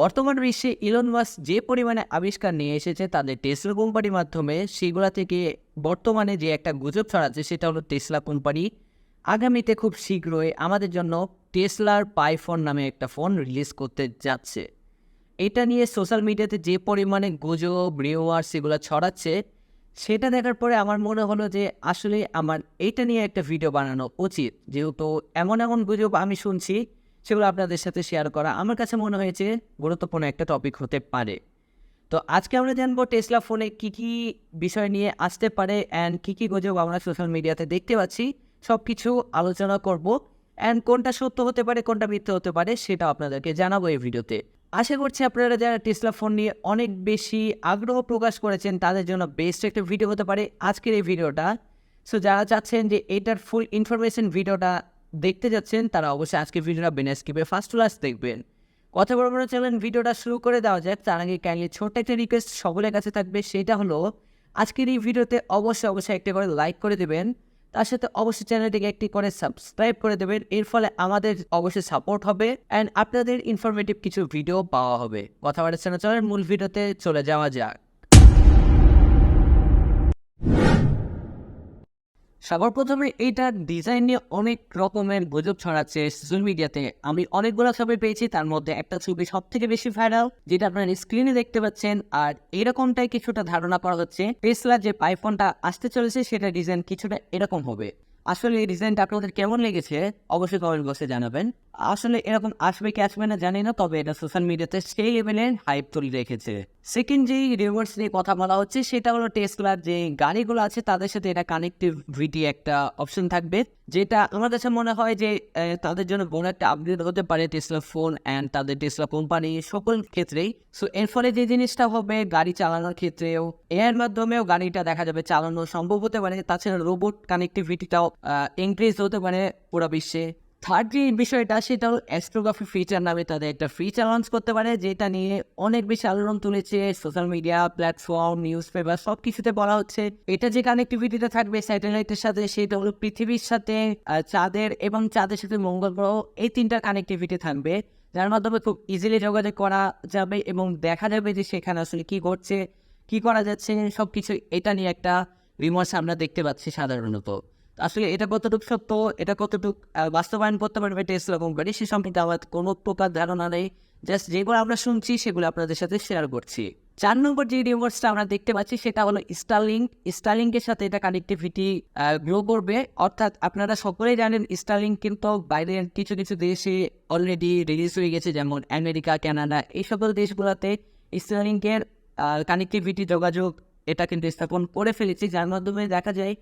বর্তমান বিশ্বে Elon Musk যে পরিমাণে আবিষ্কার নিয়ে এসেছে তাদের টেসলা কোম্পানির মাধ্যমে, সেগুলা থেকে বর্তমানে যে একটা গুজব ছড়াচ্ছে সেটা হলো টেসলা কোম্পানি আগামীতে খুব শীঘ্রই আমাদের জন্য টেসলার পাইফোন নামে একটা ফোন রিলিজ করতে যাচ্ছে। এটা নিয়ে সোশ্যাল মিডিয়াতে যে পরিমাণে গুজব রিউমার্স এগুলো ছড়াচ্ছে, সেটা দেখার পরে আমার মনে হলো যে আসলে আমার এইটা নিয়ে একটা ভিডিও বানানো উচিত। যেহেতু এমন এমন গুজব আমি শুনছি, সেগুলো আপনাদের সাথে শেয়ার করা আমার কাছে মনে হয়েছে গুরুত্বপূর্ণ একটা টপিক হতে পারে। তো আজকে আমরা জানবো টেসলা ফোনে কী কী বিষয় নিয়ে আসতে পারে অ্যান্ড কী কী গুজব আমরা সোশ্যাল মিডিয়াতে দেখতে পাচ্ছি, সব কিছু আলোচনা করব। অ্যান্ড কোনটা সত্য হতে পারে কোনটা মিথ্যে হতে পারে সেটা আপনাদেরকে জানাবো এই ভিডিওতে। আশা করছি আপনারা যারা টেসলা ফোন নিয়ে অনেক বেশি আগ্রহ প্রকাশ করেছেন তাদের জন্য বেস্ট একটা ভিডিও হতে পারে আজকের এই ভিডিওটা। সো যারা চাচ্ছেন যে এটার ফুল ইনফরমেশন ভিডিওটা দেখতে যাচ্ছেন, তারা অবশ্যই আজকের ভিডিওটা বিনা স্কিপে ফার্স্ট টু লাস্ট দেখবেন। কথা বলবো না, চলেন ভিডিওটা শুরু করে দেওয়া যাক। তার আগে কাইন্ডলি ছোট্ট একটা রিকোয়েস্ট সকলের কাছে থাকবে, সেটা হলো আজকের এই ভিডিওতে অবশ্যই একটা করে লাইক করে দেবেন, তার সাথে অবশ্যই চ্যানেলটিকে একটি করে সাবস্ক্রাইব করে দেবেন। এর ফলে আমাদের অবশ্যই সাপোর্ট হবে অ্যান্ড আপনাদের ইনফরমেটিভ কিছু ভিডিও পাওয়া হবে। কথা বলার না, চলেন মূল ভিডিওতে চলে যাওয়া যাক। সর্বপ্রথমে এইটার ডিজাইন নিয়ে অনেক রকমের গুজব ছড়াচ্ছে সোশ্যাল মিডিয়াতে। আমি অনেকগুলো ছবি পেয়েছি, তার মধ্যে একটা ছবি সব থেকে বেশি ভাইরাল, যেটা আপনারা স্ক্রিনে দেখতে পাচ্ছেন। আর এরকমটাই কিছুটা ধারণা করা হচ্ছে টেসলা যে আইফোনটা আসতে চলেছে সেটা ডিজাইন কিছুটা এরকম হবে। আসলে এই ডিজাইনটা আপনাদের কেমন লেগেছে অবশ্যই কমেন্ট বক্সে জানাবেন। আসলে এরকম আসবে কি আসবে না জানি না, তবে এটা সোশ্যাল মিডিয়াতে সেই লেভেলের হাইপ তুলে রেখেছে। সেকেন্ড যেই রিভার্স নিয়ে কথা বলা হচ্ছে সেটা হলো টেসলার যে গাড়িগুলো আছে তাদের সাথে এটা কানেক্টিভিটি একটা অপশন থাকবে, যেটা আমার কাছে মনে হয় যে তাদের জন্য বড় একটা আপগ্রেড হতে পারে টেসলা ফোন অ্যান্ড তাদের টেসলা কোম্পানি সকল ক্ষেত্রেই। সো এর ফলে যে জিনিসটা হবে গাড়ি চালানোর ক্ষেত্রেও এর মাধ্যমেও গাড়িটা দেখা যাবে চালানো সম্ভব হতে পারে। তাছাড়া রোবট কানেক্টিভিটিটাও ইনক্রিজ হতে পারে পুরো বিশ্বে। থার্ড যে বিষয়টা সেটা হলো অ্যাস্ট্রোগ্রাফি ফিচার নামে তাদের একটা ফিচার লঞ্চ করতে পারে, যেটা নিয়ে অনেক বেশি আলোড়ন তুলেছে social media platform news paper সব কিছুতে বলা হচ্ছে। এটা যে কানেক্টিভিটিটা থাকবে স্যাটেলাইটের সাথে, সেটা হলো পৃথিবীর সাথে চাঁদের এবং চাঁদের সাথে মঙ্গল গ্রহ, এই তিনটা কানেক্টিভিটি থাকবে, যার মাধ্যমে খুব ইজিলি যোগাযোগ করা যাবে এবং দেখা যাবে যে সেখানে আসলে কী ঘটছে কী করা যাচ্ছে সব কিছু। এটা নিয়ে একটা রিমোর্স আমরা দেখতে পাচ্ছি সাধারণত। আসলে এটা কতটুকু সত্য, এটা কতটুকু বাস্তবায়ন করতে পারবে টেসলা কোম্পানি সে সম্পর্কে আমার কোনো প্রকার ধারণা নেই। জাস্ট যেগুলো আমরা শুনছি সেগুলো আপনাদের সাথে শেয়ার করছি। 4 নম্বর যে রিমোটসটা আমরা দেখতে পাচ্ছি সেটা হলো স্টারলিংকের সাথে এটা কানেক্টিভিটি গ্রো করবে। অর্থাৎ আপনারা সকলেই জানেন স্টারলিংক কিন্তু বাইরের কিছু কিছু দেশে অলরেডি রিলিজ হয়ে গেছে, যেমন আমেরিকা কানাডা এই সকল দেশগুলোতে স্টারলিংকের কানেক্টিভিটি যোগাযোগ এটা কিন্তু স্থাপন করে ফেলেছি, যার মাধ্যমে দেখা যায়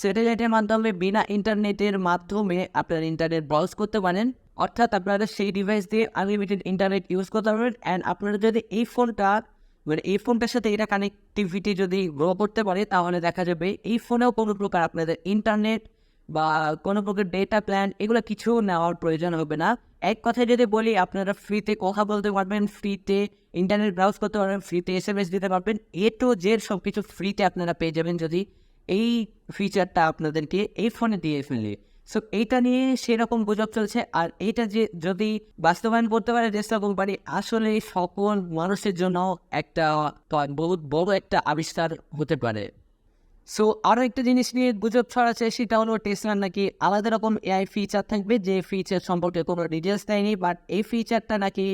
স্যাটেলাইটের মাধ্যমে বিনা ইন্টারনেটের মাধ্যমে আপনারা ইন্টারনেট ব্রাউজ করতে পারেন। অর্থাৎ আপনারা সেই ডিভাইস দিয়ে আনলিমিটেড ইন্টারনেট ইউজ করতে পারবেন। অ্যান্ড আপনারা যদি এই ফোনটার সাথে এটা কানেক্টিভিটি যদি গ্রো করতে পারে, তাহলে দেখা যাবে এই ফোনেও কোনো প্রকার আপনাদের ইন্টারনেট বা কোনো প্রকার ডেটা প্ল্যান এগুলো কিছু নেওয়ার প্রয়োজন হবে না। এক কথায় যদি বলি, আপনারা ফ্রিতে কথা বলতে পারবেন, ফ্রিতে ইন্টারনেট ব্রাউজ করতে পারবেন, ফ্রিতে SMS দিতে পারবেন, এ টু জেড সব কিছু ফ্রিতে আপনারা পেয়ে যাবেন যদি এই ফিচারটা আপনাদেরকে এই ফোনে দিয়ে ফেলে। সো এইটা নিয়ে সেরকম গুজব চলছে। আর এইটা যে যদি বাস্তবায়ন করতে পারে টেসলা কোম্পানি, আসলে সকল মানুষের জন্য একটা বহুত বড় একটা আবিষ্কার হতে পারে। সো আরও একটা জিনিস নিয়ে গুজব ছড়াচ্ছে, সেটা হলো টেসলার নাকি আলাদা রকম AI ফিচার থাকবে, যে ফিচার সম্পর্কে কোনো ডিটেলস দেয়নি, বাট এই ফিচারটা নাকি।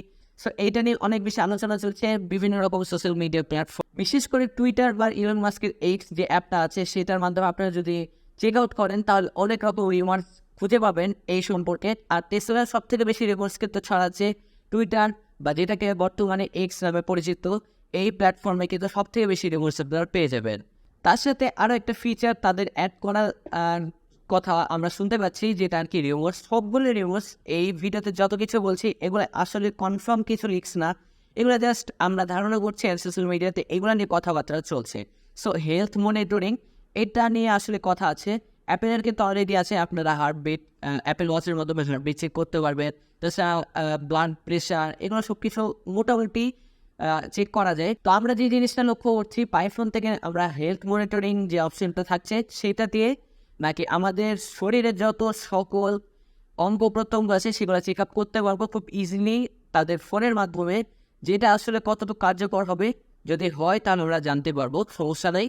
সো এইটা নিয়ে অনেক বেশি আলোচনা চলছে বিভিন্ন রকম সোশ্যাল মিডিয়া প্ল্যাটফর্ম, বিশেষ করে টুইটার বা ইলন মাস্কের এক্স যে অ্যাপটা আছে সেটার মাধ্যমে আপনারা যদি চেক আউট করেন তাহলে অনেক রকম রিমার্স খুঁজে পাবেন এই সম্পর্কে। আর টেসলার সব থেকে বেশি রিমার্স কিন্তু ছড়াচ্ছে টুইটার বা যেটাকে বর্তমানে এক্স নামে পরিচিত, এই প্ল্যাটফর্মে কিন্তু সব থেকে বেশি রিমার্স আপনারা পেয়ে যাবেন। তার সাথে আরও একটা ফিচার তাদের অ্যাড করার কথা আমরা শুনতে পাচ্ছি, যেটা আর কি রিউমার্স। সবগুলো রিউমার্স এই ভিডিওতে যত কিছু বলছি এগুলো আসলে কনফার্ম কিছু লিক্স না, এগুলো জাস্ট আমরা ধারণা করছি আর সোশ্যাল মিডিয়াতে এগুলো নিয়ে কথাবার্তা চলছে। সো হেলথ মনিটরিং এটা নিয়ে আসলে কথা আছে, অ্যাপেলের কিন্তু অলরেডি আছে, আপনারা হার্টবিট অ্যাপেল ওয়াচের মাধ্যমে হার্টবিট চেক করতে পারবেন। তাছাড়া ব্লাড প্রেশার এগুলো সব কিছু মোটামুটি চেক করা যায়। তো আমরা যে জিনিসটা লক্ষ্য করছি পাইফোন থেকে, আমরা হেলথ মনিটরিং যে অপশনটা থাকছে সেটা দিয়ে নাকি আমাদের শরীরের যত সকল অঙ্গ প্রত্যঙ্গ আছে সেগুলো চেক আপ করতে পারবো খুব ইজিলি তাদের ফোনের মাধ্যমে, যেটা আসলে কতটুকু কার্যকর হবে। যদি হয় তাহলে আমরা জানতে পারবো, সমস্যা নেই।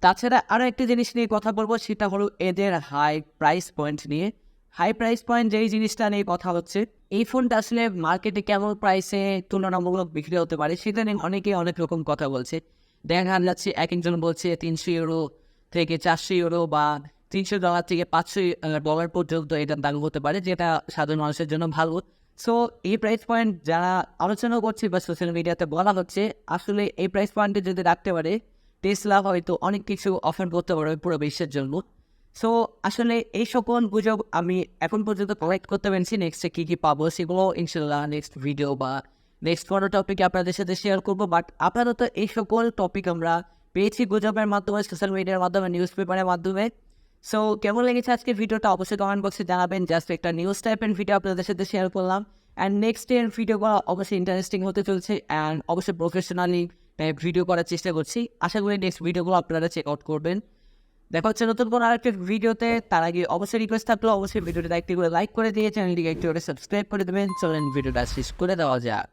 তাছাড়া আরও একটি জিনিস নিয়ে কথা বলবো, সেটা হলো এদের হাই প্রাইস পয়েন্ট নিয়ে। হাই প্রাইস পয়েন্ট যেই জিনিসটা নিয়ে কথা হচ্ছে, এই ফোনটা আসলে মার্কেটে কেমন প্রাইসে তুলনামূলক বিক্রি হতে পারে সেটা নিয়ে অনেকেই অনেক রকম কথা বলছে। দেখা যাচ্ছে এক একজন বলছে 300 ইউরো থেকে 400 ইউরো বা $300 থেকে $500 পর্যন্ত এটার দাম হতে পারে, যেটা সাধারণ মানুষের জন্য ভালো। সো এই প্রাইস পয়েন্ট যারা আলোচনা করছে বা সোশ্যাল মিডিয়াতে বলা হচ্ছে, আসলে এই প্রাইস পয়েন্টে যদি রাখতে পারে টেসলা হয়তো অনেক কিছু অফার করতে পারবে পুরো বিশ্বের জন্য। সো আসলে এই সকল গুজব আমি এখন পর্যন্ত কালেক্ট করতে পেরেছি। নেক্সটে কী কী পাবো সেগুলো ইনশাল্লাহ নেক্সট ভিডিও বা নেক্সট কোনো টপিকে আপনাদের সাথে শেয়ার করবো। বাট আপাতত এই সকল টপিক আমরা পেয়েছি গুজবের মাধ্যমে, সোশ্যাল মিডিয়ার মাধ্যমে, নিউজ পেপারের মাধ্যমে। সো কেমন লেগেছে আজকে ভিডিওটা অবশ্যই কমেন্ট বক্সে জানাবেন। জাস্ট একটা নিউজ টাইপের ভিডিও আপনাদের সাথে শেয়ার করলাম। অ্যান্ড নেক্সট এর ভিডিওগুলো অবশ্যই ইন্টারেস্টিং হতে চলছে অ্যান্ড অবশ্যই প্রফেশনালি টাইপ ভিডিও করার চেষ্টা করছি। আশা করি নেক্সট ভিডিওগুলো আপনারা চেক আউট করবেন। দেখা হচ্ছে নতুন কোনো আরেকটা ভিডিওতে। তার আগে অবশ্যই রিকোয়েস্ট থাকলো অবশ্যই ভিডিওটা একটি করে লাইক করে দিয়ে চ্যানেলটিকে একটু করে সাবস্ক্রাইব করে দেবেন। চলেন ভিডিওটা শেষ করে দেওয়া যাক।